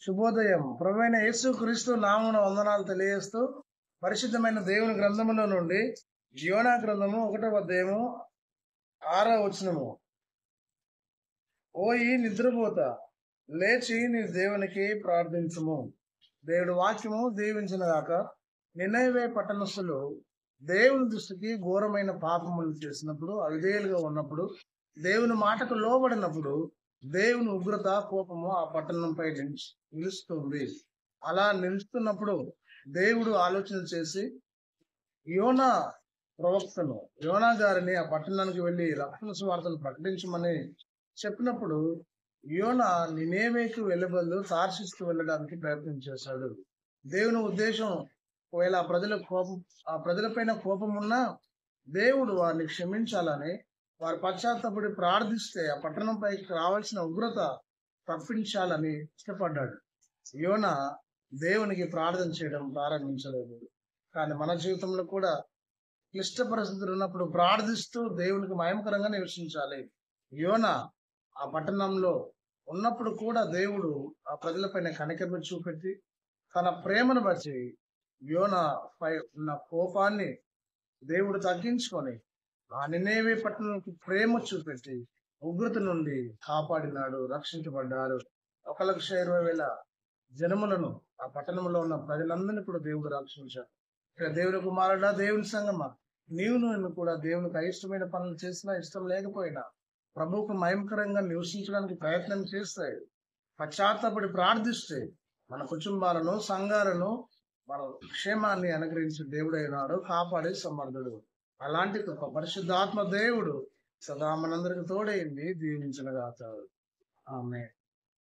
శుభోదయం. ప్రభువైన యేసు క్రీస్తు నామమున వందనాలు తెలియజేస్తూ పరిశుద్ధమైన దేవుని గ్రంథములో నుండి యోనా గ్రంథము 1వ అధ్యాయము 6వ వచనము. ఓయి నిద్రపోత, లేచి నీ దేవునికి ప్రార్థించుము. దేవుడి వాక్యము దీవించిన గాక. నినెవె పట్టణస్థులు దేవుని దృష్టికి ఘోరమైన పాపములు చేసినప్పుడు, అవిధేయులుగా ఉన్నప్పుడు, దేవుని మాటకు లోబడినప్పుడు దేవుని ఉగ్రత కోపము ఆ పట్టణంపై నిలుస్తుంది. అలా నిలుస్తున్నప్పుడు దేవుడు ఆలోచన చేసి యోనా ప్రవక్తను, యోనా గారిని ఆ పట్టణానికి వెళ్ళి రక్షణ సువార్తను ప్రకటించమని చెప్పినప్పుడు యోనా నినేవేకి వెళ్ళబోదు తార్షీషుకు వెళ్ళడానికి ప్రయత్నం చేశాడు. దేవుని ఉద్దేశం ఒకవేళ ఆ ప్రజలపైన కోపం ఉన్నా దేవుడు వారిని క్షమించాలని, వారు పశ్చాత్తాపడి ప్రార్థిస్తే ఆ పట్టణంపైకి రావాల్సిన ఉగ్రత తప్పించాలని ఇష్టపడ్డాడు. యోనా దేవునికి ప్రార్థన చేయడం ప్రారంభించలేదు. కానీ మన జీవితంలో కూడా క్లిష్ట పరిస్థితులు ఉన్నప్పుడు ప్రార్థిస్తూ దేవునికి మహిమకరంగా నివసించాలి. యోనా ఆ పట్టణంలో ఉన్నప్పుడు కూడా దేవుడు ఆ ప్రజలపైన కనికరం చూపెట్టి తన ప్రేమను బట్టి యోనా పై ఉన్న కోపాన్ని దేవుడు తగ్గించుకొని ఆ నినేవే పట్టణానికి ప్రేమ చూపెట్టి ఉగ్రత నుండి కాపాడినాడు, రక్షించబడ్డారు. 1,20,000 జనములను ఆ పట్టణంలో ఉన్న ప్రజలందరినీ కూడా దేవుడు రక్షించాడు. ఇక్కడ దేవుని కుమారుడా, దేవుని సంగమా, నేను కూడా దేవునికి అయిష్టమైన పనులు చేసినా, ఇష్టం లేకపోయినా ప్రభువుకు మహిమకరంగా నివసించడానికి ప్రయత్నం చేస్తే, పశ్చాత్తాపడి ప్రార్థిస్తే మన కుటుంబాలను, సంఘాలను, మన క్షేమాన్ని అనుగ్రహించే దేవుడైనాడు, కాపాడే సమర్థుడు. అలాంటి ఒక పరిశుద్ధాత్మ దేవుడు సదా మనందరికి తోడైంది, దీవించనుగాక. ఆమేన్.